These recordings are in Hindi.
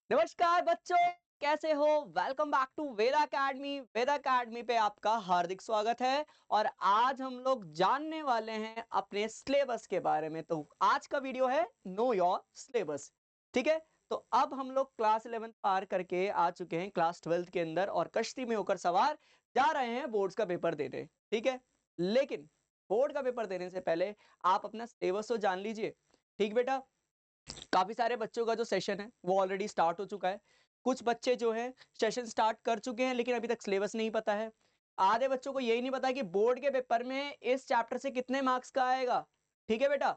नमस्कार बच्चों, कैसे हो? Welcome back to Veda academy. Veda academy पे आपका हार्दिक स्वागत है। और आज हम लोग जानने वाले हैं अपने सिलेबस के बारे में। तो आज का वीडियो है नो योर सिलेबस। ठीक है, तो अब हम लोग क्लास 11 पार करके आ चुके हैं क्लास 12 के अंदर और कश्ती में होकर सवार जा रहे हैं बोर्ड्स का पेपर देने। ठीक है, लेकिन बोर्ड का पेपर देने से पहले आप अपना सिलेबस तो जान लीजिए। ठीक बेटा, काफी सारे बच्चों का जो सेशन है वो ऑलरेडी स्टार्ट हो चुका है। कुछ बच्चे जो है सेशन स्टार्ट कर चुके हैं लेकिन अभी तक सिलेबस नहीं पता है। आधे बच्चों को यही नहीं पता कि बोर्ड के पेपर में इस चैप्टर से कितने मार्क्स का आएगा। ठीक है बेटा,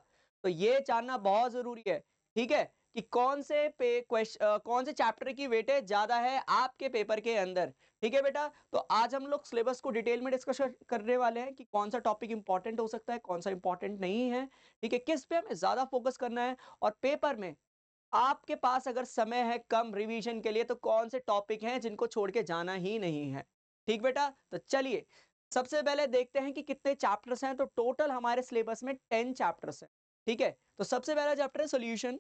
तो ये जानना बहुत जरूरी है। ठीक है, कि कौन से चैप्टर की वेटेज ज्यादा है आपके पेपर के अंदर। ठीक है बेटा, तो आज हम लोग सिलेबस को डिटेल में डिस्कस करने वाले हैं कि कौन सा टॉपिक इंपॉर्टेंट हो सकता है, कौन सा इंपॉर्टेंट नहीं है। ठीक है, किस पे हमें ज्यादा फोकस करना है और पेपर में आपके पास अगर समय है कम रिवीजन के लिए तो कौन से टॉपिक हैं जिनको छोड़ के जाना ही नहीं है। ठीक बेटा, तो चलिए सबसे पहले देखते हैं कि कितने चैप्टर्स हैं। तो टोटल हमारे सिलेबस में 10 चैप्टर्स हैं। ठीक है, तो सबसे पहला चैप्टर है सॉल्यूशन,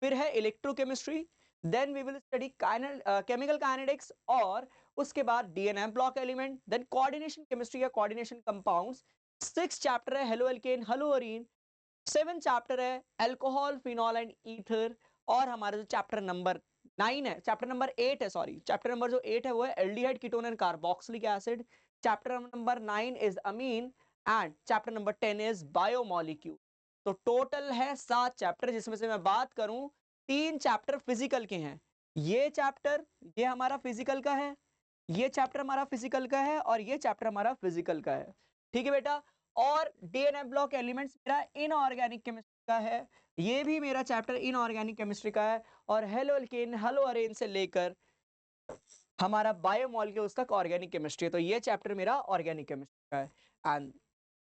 फिर है electrochemistry, then we will study chemical kinetics, और उसके बाद DNA block element, then coordination chemistry या कोऑर्डिनेशन कंपाउंड्स। 6 चैप्टर है halo alkane halo arene, 7 chapter है अल्कोहल फिनॉल एंड ईथर, और हमारा जो चैप्टर नंबर 9 है, चैप्टर नंबर 8 है, सॉरी चैप्टर नंबर जो 8 है वो है aldehyde ketone and carboxylic acid. Chapter number 9 is amine and chapter number 10 is biomolecule. तो टोटल है 7 चैप्टर, जिसमें से मैं बात करूं 3 चैप्टर फिजिकल के हैं। ये चैप्टर ये हमारा फिजिकल का है, ये चैप्टर हमारा फिजिकल का है और ये चैप्टर हमारा फिजिकल का है। ठीक है बेटा, और डीएनए ब्लॉक एलिमेंट्स मेरा इनऑर्गेनिक केमिस्ट्री का है, ये भी मेरा चैप्टर इनऑर्गेनिक केमिस्ट्री का है। और हेलो अल्केन हेलो अरेन से लेकर हमारा बायोमोलिक्यूल्स तक ऑर्गेनिक केमिस्ट्री है, तो ये चैप्टर मेरा ऑर्गेनिक केमिस्ट्री का है। And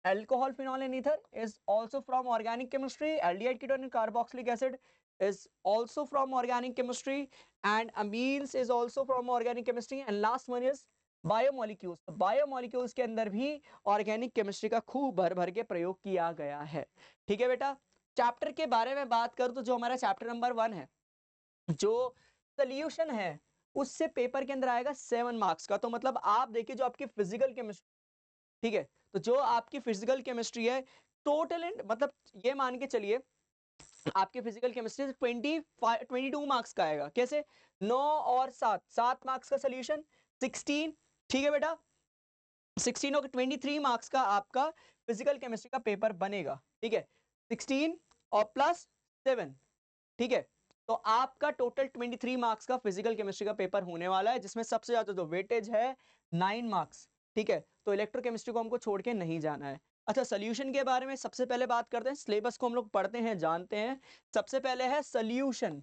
alcohol phenol and ether is also from organic chemistry, aldehyde ketone and carboxylic acid is also from organic chemistry, and amines is also from organic chemistry, and last one is biomolecules. तो बायोमोलिक्यूल्स के अंदर भी ऑर्गेनिक केमिस्ट्री का खूब भर भर के प्रयोग किया गया है। ठीक है बेटा, चैप्टर के बारे में बात करूं तो जो हमारा चैप्टर नंबर 1 है, जो सोल्यूशन है, उससे पेपर के अंदर आएगा 7 मार्क्स का। तो मतलब आप देखिए जो आपकी फिजिकल केमिस्ट्री, ठीक है, तो जो आपकी फिजिकल केमिस्ट्री है टोटल मतलब ये मान के चलिए आपके फिजिकल केमिस्ट्री 22 मार्क्स का आएगा। कैसे? 9 और 7, 7 मार्क्स का सोल्यूशन 16। ठीक है बेटा, 16 और 23 मार्क्स का आपका फिजिकल केमिस्ट्री का पेपर बनेगा। ठीक है, 16 और प्लस 7। ठीक है, तो आपका टोटल 23 मार्क्स का फिजिकल केमिस्ट्री का पेपर होने वाला है, जिसमें सबसे ज्यादा जो वेटेज है 9 मार्क्स। ठीक है, तो इलेक्ट्रोकेमिस्ट्री को हमको छोड़ के नहीं जाना है। अच्छा, सोल्यूशन के बारे में सबसे पहले बात करते हैं। सिलेबस को हम लोग पढ़ते हैं, जानते हैं। सबसे पहले है सोल्यूशन।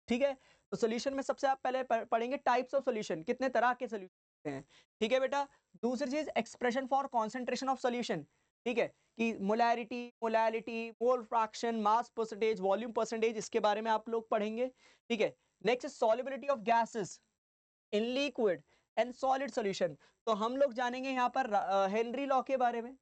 ठीक है, तो सोल्यूशन में सबसे आप पहले पढ़ेंगे टाइप्स ऑफ सोल्यूशन, कितने तरह के सोल्यूशन हैं। ठीक है बेटा, दूसरी चीज expression for concentration of solution. ठीक है, कि molarity, molality, mole fraction, mass percentage, volume percentage, इसके बारे में आप लोग पढ़ेंगे। ठीक है, next solubility of gases in liquid and solid solution. तो हम लोग जानेंगे यहाँ पर हेनरी लॉ के बारे में।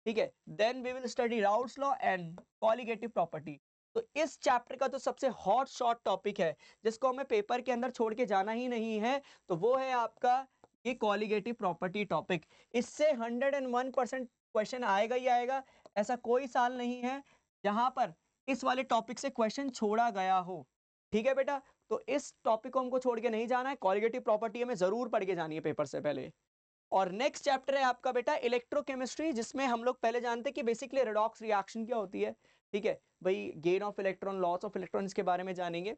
ठीक है, then we will study Raoult's law and colligative property. तो इस चैप्टर का तो सबसे हॉट शॉट टॉपिक है जिसको हमें पेपर के अंदर छोड़ के जाना ही नहीं है, तो वो है आपका ये कॉलिगेटिव प्रॉपर्टी टॉपिक। इससे 101% क्वेश्चन आएगा ही आएगा। ऐसा कोई साल नहीं है जहां पर इस वाले टॉपिक से क्वेश्चन छोड़ा गया हो। ठीक है बेटा, तो इस टॉपिक को हमको छोड़ के नहीं जाना है। कॉलिगेटिव प्रॉपर्टी हमें जरूर पढ़ के जानी है पेपर से पहले। और नेक्स्ट चैप्टर है आपका बेटा इलेक्ट्रोकेमिस्ट्री, जिसमें हम लोग पहले जानते हैं कि बेसिकली रेडॉक्स रिएक्शन क्या होती है। ठीक है भाई, gain of electron, loss of electron, इसके बारे में जानेंगे।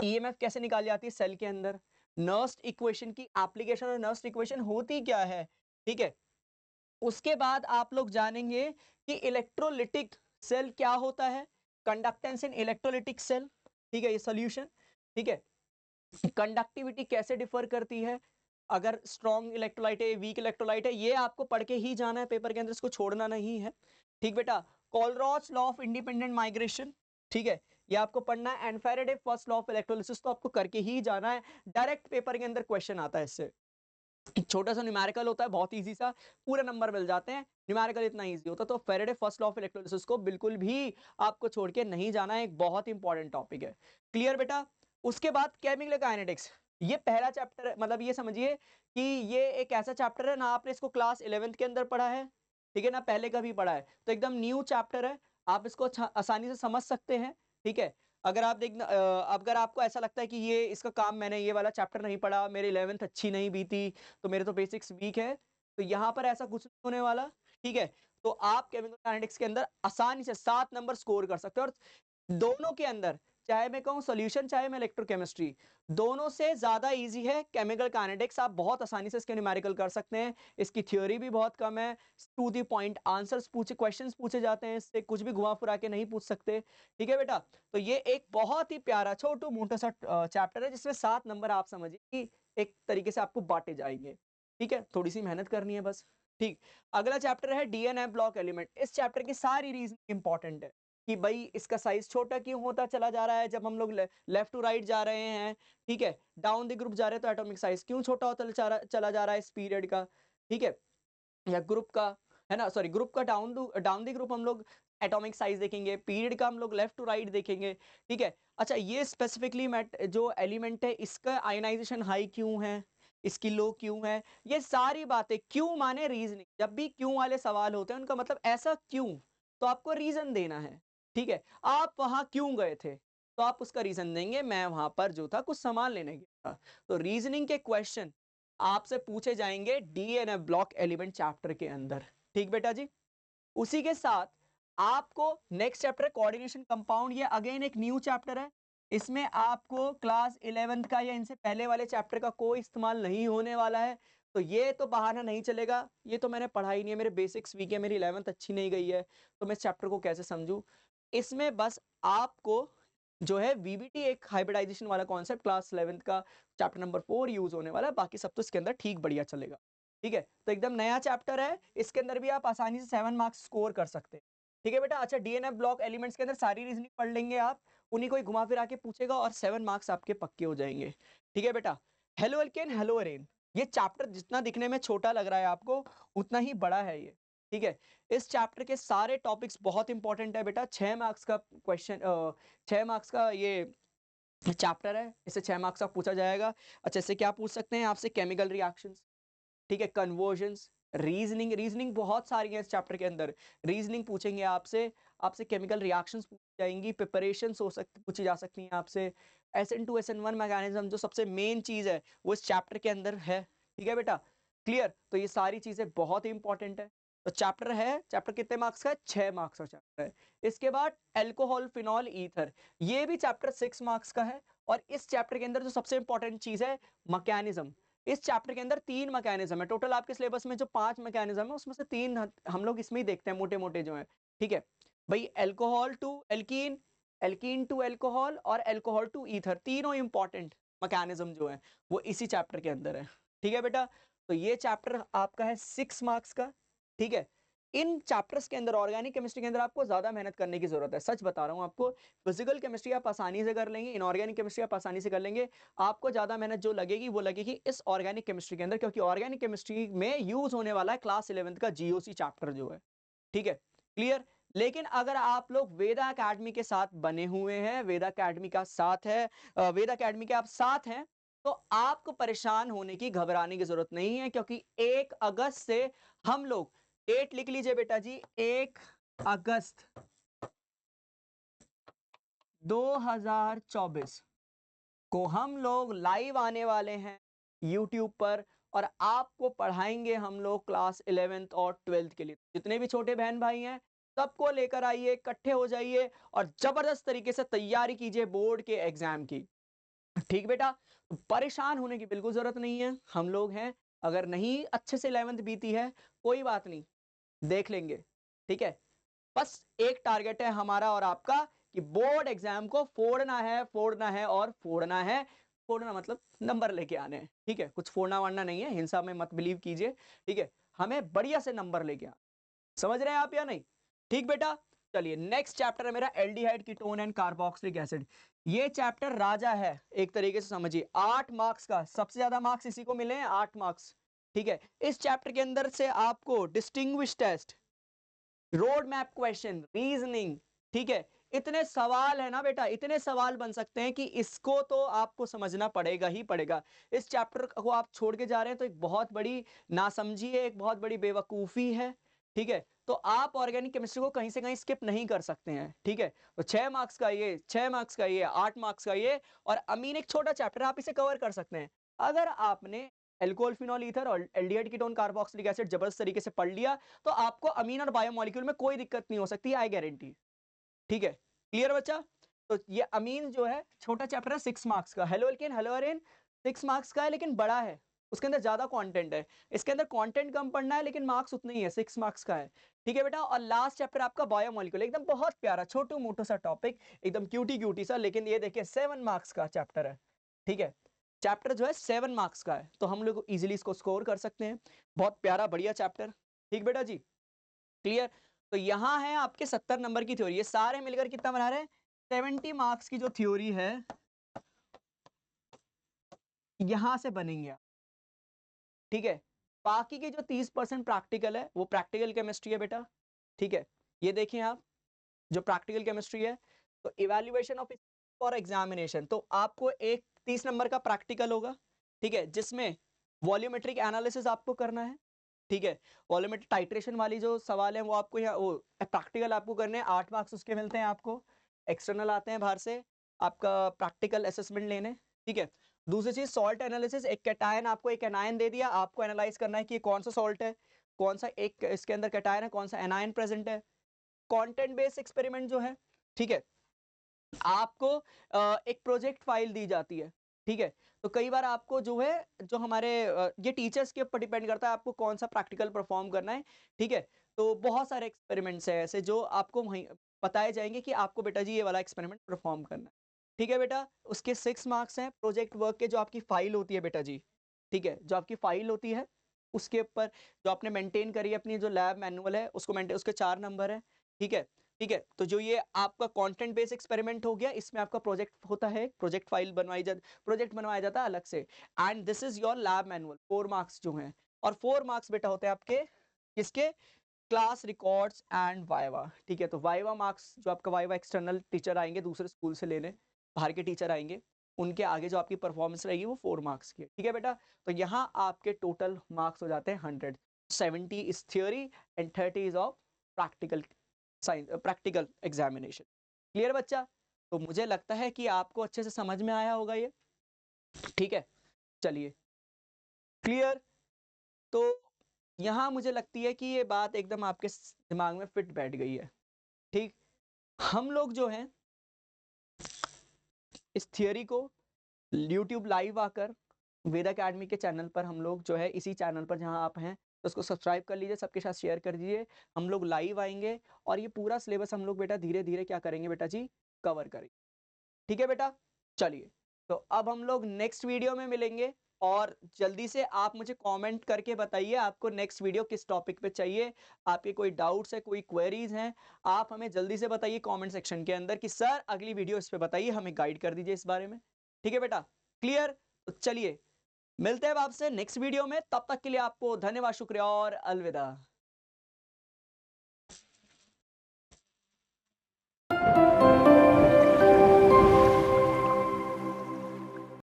ईएमएफ कैसे निकाली जाती है सेल के अंदर, नर्स्ट इक्वेशन की एप्लीकेशन और नर्स्ट इक्वेशन होती क्या है। ठीक है, उसके बाद आप लोग जानेंगे कि इलेक्ट्रोलिटिक सेल क्या होता है, कंडक्टेंस इन इलेक्ट्रोलिटिक सेल। ठीक है, ये सॉल्यूशन। ठीक है, कंडक्टिविटी कैसे डिफर करती है, अगर स्ट्रॉन्ग इलेक्ट्रोलाइट है, वीक इलेक्ट्रोलाइट है, ये आपको पढ़ के ही जाना है पेपर के अंदर, इसको छोड़ना नहीं है। ठीक बेटा, कोलरॉच लॉ ऑफ इंडिपेंडेंट माइग्रेशन, ठीक है, ये आपको पढ़ना है। And Faraday first law of electrolysis तो आपको करके ही जाना है, डायरेक्ट पेपर के अंदर क्वेश्चन आता है इससे। छोटा सा न्यूमेरिकल होता है, बहुत इजी सा, पूरे नंबर मिल जाते हैं। न्यूमेरिकल इतना इजी होता है, तो Faraday first law of electrolysis को बिल्कुल भी आपको छोड़ के नहीं जाना है, एक बहुत इंपॉर्टेंट टॉपिक है। क्लियर बेटा? उसके बाद केमिकल काइनेटिक्स, ये पहला चैप्टर है, मतलब ये समझिए कि ये एक ऐसा चैप्टर है ना आपने इसको क्लास 11th के अंदर पढ़ा है, ठीक है ना, पहले कभी पढ़ा है, तो एकदम न्यू चैप्टर है, आप इसको आसानी से समझ सकते हैं, ठीक है। अगर आप अगर आपको ऐसा लगता है कि ये इसका काम मैंने ये वाला चैप्टर नहीं पढ़ा, मेरी 11th अच्छी नहीं बीती, तो मेरे तो बेसिक्स वीक है, तो यहाँ पर ऐसा कुछ नहीं होने वाला, ठीक है। तो आप केमिकल काइनेटिक्स के अंदर आसानी से 7 नंबर स्कोर कर सकते हो, और दोनों के अंदर, चाहे मैं कहूं सॉल्यूशन चाहे मैं इलेक्ट्रोकेमिस्ट्री, दोनों से ज्यादा इजी है केमिकल काइनेटिक्स। आप बहुत आसानी से इसके न्यूमेरिकल कर सकते हैं, इसकी थ्योरी भी बहुत कम है, टू द पॉइंट आंसर्स पूछे क्वेश्चंस पूछे जाते हैं, इससे कुछ भी घुमा फिरा के नहीं पूछ सकते, ठीक है बेटा। तो ये एक बहुत ही प्यारा छोटू मोटा सा चैप्टर है, जिसमें 7 नंबर आप समझिए कि एक तरीके से आपको बांटे जाएंगे, ठीक है, थोड़ी सी मेहनत करनी है बस, ठीक। अगला चैप्टर है डीएनए ब्लॉक एलिमेंट। इस चैप्टर की सारी रीजन इंपॉर्टेंट है कि भाई इसका साइज छोटा क्यों होता चला जा रहा है जब हम लोग लेफ्ट टू राइट जा रहे हैं, ठीक है, डाउन द ग्रुप जा रहे हैं तो एटॉमिक साइज क्यों छोटा होता चला जा रहा है इस पीरियड का, ठीक है, या ग्रुप का, है ना, सॉरी ग्रुप का डाउन द ग्रुप हम लोग एटॉमिक साइज देखेंगे, पीरियड का हम लोग लेफ्ट टू राइट देखेंगे, ठीक है। अच्छा, ये स्पेसिफिकली जो एलिमेंट है इसका आयनाइजेशन हाई क्यों है, इसकी लो क्यों है, ये सारी बातें, क्यों माने रीजनिंग, जब भी क्यों वाले सवाल होते हैं उनका मतलब ऐसा क्यों, तो आपको रीजन देना है, ठीक है। आप वहां क्यों गए थे, तो आप उसका रीजन देंगे, मैं वहां पर जो था कुछ सामान लेने गया था। तो रीजनिंग के क्वेश्चन आपसे पूछे जाएंगे डीएनए ब्लॉक एलिमेंट चैप्टर के अंदर, ठीक बेटा जी। उसी के साथ आपको नेक्स्ट चैप्टर है कोऑर्डिनेशन कंपाउंड, ये अगेन एक न्यू चैप्टर है, इसमें आपको क्लास 11th का या इनसे पहले वाले चैप्टर का कोई इस्तेमाल नहीं होने वाला है, तो ये तो बहाना नहीं चलेगा, ये तो मैंने पढ़ा ही नहीं है, मेरे बेसिक्स वीक है, मेरी 11th अच्छी नहीं गई है, तो मैं इस चैप्टर को कैसे समझूं। इसमें बस आपको जो है वीबीटी एक हाइब्रिडाइजेशन वाला कॉन्सेप्ट क्लास 11th का चैप्टर नंबर 4 यूज होने वाला है, बाकी सब तो इसके अंदर ठीक बढ़िया चलेगा, ठीक है। तो एकदम नया चैप्टर है, इसके अंदर भी आप आसानी से 7 मार्क्स स्कोर कर सकते हैं, ठीक है बेटा। अच्छा, डीएनए ब्लॉक एलिमेंट्स के अंदर सारी रीजनिंग पढ़ लेंगे आप, उन्हीं को ही घुमा फिरा के पूछेगा और 7 मार्क्स आपके पक्के हो जाएंगे, ठीक है बेटा। हेलो एल्केन हेलो अरेन, ये चैप्टर जितना दिखने में छोटा लग रहा है आपको, उतना ही बड़ा है ये, ठीक है। इस चैप्टर के सारे टॉपिक्स बहुत इंपॉर्टेंट है बेटा, 6 मार्क्स का क्वेश्चन, 6 मार्क्स का ये चैप्टर है, इससे 6 मार्क्स का पूछा जाएगा। अच्छा, इससे क्या पूछ सकते हैं आपसे, केमिकल रिएक्शंस, ठीक है, कन्वर्जन्स, रीजनिंग, रीजनिंग बहुत सारी है इस चैप्टर के अंदर, रीजनिंग पूछेंगे आपसे, आपसे केमिकल रिएक्शंस पूछी जाएंगी, प्रिपरेशंस हो सकती पूछी जा सकती हैं आपसे, SN2 SN1 मैकेनिज्म जो सबसे मेन चीज है वो इस चैप्टर के अंदर है, ठीक है बेटा, क्लियर। तो ये सारी चीजें बहुत ही इंपॉर्टेंट है। तो चैप्टर है, चैप्टर कितने मार्क्स का है, 6 मार्क्स का चैप्टर है। इसके बाद एल्कोहल फिनॉल ईथर, ये भी चैप्टर 6 मार्क्स का है, और इस चैप्टर के अंदर जो सबसे इंपॉर्टेंट चीज है मैकेनिज्म, इस चैप्टर के अंदर 3 मैकेनिज्म है टोटल, आपके सिलेबस में जो 5 मैकेनिज्म है उसमें से 3 हम लोग इसमें ही देखते हैं मोटे मोटे जो है, ठीक है भाई। Alcohol to alkene, alkene to alcohol और एल्कोहल टू ईथर, तीनों इंपॉर्टेंट मैकेनिज्म जो है वो इसी चैप्टर के अंदर है, ठीक है बेटा। तो ये चैप्टर आपका है 6 मार्क्स का, ठीक है। इन चैप्टर्स के अंदर ऑर्गेनिक केमिस्ट्री के अंदर आपको ज्यादा मेहनत करने की जरूरत है, सच बता रहा हूं आपको। फिजिकल केमिस्ट्री आप आसानी से कर लेंगे, इनऑर्गेनिक केमिस्ट्री आप आसानी से कर लेंगे, आपको ज्यादा मेहनत जो लगेगी वो लगेगी इस ऑर्गेनिक केमिस्ट्री के अंदर, क्योंकि ऑर्गेनिक केमिस्ट्री में यूज होने वाला है क्लास 11th का जीओसी चैप्टर जो है, ठीक है, क्लियर। लेकिन अगर आप लोग वेदा एकेडमी के साथ बने हुए हैं, वेदा एकेडमी का साथ है, वेदा एकेडमी के आप साथ हैं, तो आपको परेशान होने की, घबराने की जरूरत नहीं है, क्योंकि 1 अगस्त से हम लोग, डेट लिख लीजिए बेटा जी, 1 अगस्त 2024 को हम लोग लाइव आने वाले हैं यूट्यूब पर, और आपको पढ़ाएंगे हम लोग क्लास 11th और 12th के लिए, जितने भी छोटे बहन भाई हैं सबको लेकर आइए, इकट्ठे हो जाइए और जबरदस्त तरीके से तैयारी कीजिए बोर्ड के एग्जाम की, ठीक बेटा। परेशान होने की बिल्कुल जरूरत नहीं है, हम लोग हैं, अगर नहीं अच्छे से 11th बीती है कोई बात नहीं, देख लेंगे, ठीक है। बस एक टारगेट है हमारा और आपका कि बोर्ड एग्जाम को फोड़ना है, फोड़ना है और फोड़ना है, फोड़ना मतलब नंबर लेके आने हैं, ठीक है, कुछ फोड़ना वाड़ना नहीं है, हिंसा में मत बिलीव कीजिए, ठीक है, हमें बढ़िया से नंबर लेके आना, समझ रहे हैं आप या नहीं, ठीक बेटा। चलिए नेक्स्ट चैप्टर है मेरा aldehyde ketone and carboxylic acid, ये चैप्टर राजा है एक तरीके से समझिए, 8 मार्क्स का, सबसे ज्यादा मार्क्स इसी को मिले हैं, 8 मार्क्स, ठीक है। इस चैप्टर के अंदर से आपको distinguish test, road map question, reasoning, ठीक है, इतने सवाल है ना बेटा, इतने सवाल बन सकते हैं कि इसको तो आपको समझना पड़ेगा ही पड़ेगा। इस चैप्टर को आप छोड़ के जा रहे हैं तो एक बहुत बड़ी नासमझी है, एक बहुत बड़ी बेवकूफ़ी है, ठीक है? तो आप ऑर्गेनिक केमिस्ट्री को कहीं से कहीं स्किप नहीं कर सकते हैं, ठीक है? तो 6 मार्क्स का ये, 6 मार्क्स का ये, 8 मार्क्स का ये और अमीन एक छोटा चैप्टर है, आप इसे कवर कर सकते हैं। अगर आपने अल्कोहल, फिनोल, ईथर और एल्डिहाइड, कीटोन, कार्बोक्सिलिक एसिड जबरदस्त तरीके से पढ़ लिया, तो आपको अमीन और बायोमोलिक्यूल में कोई दिक्कत नहीं हो सकती, आई गारंटी। ठीक है, क्लियर बच्चा? तो ये अमीन जो है छोटा चैप्टर है 6 मार्क्स का, हेलो एल्केन, हेलो एरेन 6 मार्क्स का है लेकिन बड़ा है, उसके अंदर ज्यादा कंटेंट है। इसके अंदर कंटेंट कम पढ़ना है लेकिन मार्क्स उतने ही है, 6 मार्क्स का है। ठीक है बेटा, और लास्ट चैप्टर आपका बायोमोलिक्यूल, एकदम बहुत प्यारा छोटू मोटू सा टॉपिक, एकदम क्यूटी क्यूटी सा, लेकिन ये देखिए 7 मार्क्स का चैप्टर है। ठीक है, चैप्टर जो है 7 मार्क्स का है, तो हम लोग इजिली इसको स्कोर कर सकते हैं। बहुत प्यारा बढ़िया चैप्टर। ठीक बेटा जी, क्लियर? तो यहां है आपके 70 नंबर की थ्योरी, ये सारे मिलकर कितना बना रहे हैं? 70 मार्क्स की जो थ्योरी है यहां से बनेंगे। ठीक है, बाकी के जो 30% प्रैक्टिकल है वो प्रैक्टिकल केमिस्ट्री है बेटा। ठीक है, ये देखिए आप, जो प्रैक्टिकल केमिस्ट्री है, तो इवैल्यूएशन ऑफ फॉर एग्जामिनेशन, तो आपको एक 30 नंबर का प्रैक्टिकल होगा, ठीक है, जिसमें वॉल्यूमेट्रिक एनालिसिस आपको करना है। ठीक है, वॉल्यूमेट्रिक टाइट्रेशन वाली जो सवाल है वो आपको यहाँ वो प्रैक्टिकल आपको करने हैं, 8 मार्क्स उसके मिलते हैं आपको। एक्सटर्नल आते हैं बाहर से आपका प्रैक्टिकल असेसमेंट लेने। ठीक है, दूसरी चीज सॉल्ट एनालिसिस, एक कैटायन आपको एक एनायन दे दिया, आपको एनालाइज करना है कि ये कौन सा सॉल्ट है, कौन सा एक इसके अंदर कैटायन है, कौन सा एनायन प्रेजेंट है। कंटेंट बेस्ड एक्सपेरिमेंट जो है, ठीक है, आपको एक प्रोजेक्ट फाइल दी जाती है। ठीक है, तो कई बार आपको जो है, जो हमारे ये टीचर्स के ऊपर डिपेंड करता है आपको कौन सा प्रैक्टिकल परफॉर्म करना है। ठीक है, तो बहुत सारे एक्सपेरिमेंट्स है ऐसे जो आपको वहीं बताए जाएंगे कि आपको बेटा जी ये वाला एक्सपेरिमेंट परफॉर्म करना है। ठीक है बेटा, उसके 6 मार्क्स हैं। प्रोजेक्ट वर्क के जो आपकी फाइल होती है बेटा जी, ठीक है, जो आपकी फाइल होती है उसके ऊपर जो आपने मेंटेन करी है अपनी जो लैब मैनुअल है उसको मेंटेन, उसके 4 नंबर है। ठीक है, ठीक है, तो जो ये आपका कंटेंट बेस्ड एक्सपेरिमेंट हो गया, इसमें आपका प्रोजेक्ट होता है, प्रोजेक्ट फाइल प्रोजेक्ट बनवाया जाता है अलग से, and this is your lab manual, 4 marks जो हैं। और 4 मार्क्स बेटा होते हैं आपके किसके? Class records and viva. ठीक है, तो वाइवा मार्क्स जो आपका वाइवा एक्सटर्नल टीचर आएंगे दूसरे स्कूल से लेने, बाहर के टीचर आएंगे, उनके आगे जो आपकी परफॉर्मेंस रहेगी वो 4 मार्क्स की है। ठीक है बेटा, तो यहाँ आपके टोटल मार्क्स हो जाते हैं 100, 70 is theory and 30 is of practical science, practical examination. Clear बच्चा? तो मुझे लगता है कि आपको अच्छे से समझ में आया होगा ये। ठीक है, चलिए, क्लियर? तो यहां मुझे लगती है कि ये बात एकदम आपके दिमाग में फिट बैठ गई है। ठीक, हम लोग जो हैं इस थियोरी को यूट्यूब लाइव आकर वेद अकेडमी के चैनल पर हम लोग जो है, इसी चैनल पर जहां आप हैं तो उसको सब्सक्राइब कर लीजिए, सबके साथ शेयर कर दीजिए। हम लोग लाइव आएंगे और ये पूरा सिलेबस हम लोग बेटा धीरे धीरे क्या करेंगे बेटा जी, कवर करेंगे। ठीक है बेटा, चलिए, तो अब हम लोग नेक्स्ट वीडियो में मिलेंगे। और जल्दी से आप मुझे कमेंट करके बताइए आपको नेक्स्ट वीडियो किस टॉपिक पे चाहिए, आपके कोई डाउट्स है, कोई क्वेरीज हैं, आप हमें जल्दी से बताइए कमेंट सेक्शन के अंदर कि सर अगली वीडियो इस पे बताइए, हमें गाइड कर दीजिए इस बारे में। ठीक है बेटा, क्लियर? तो चलिए, मिलते हैं आपसे नेक्स्ट वीडियो में, तब तक के लिए आपको धन्यवाद, शुक्रिया और अलविदा।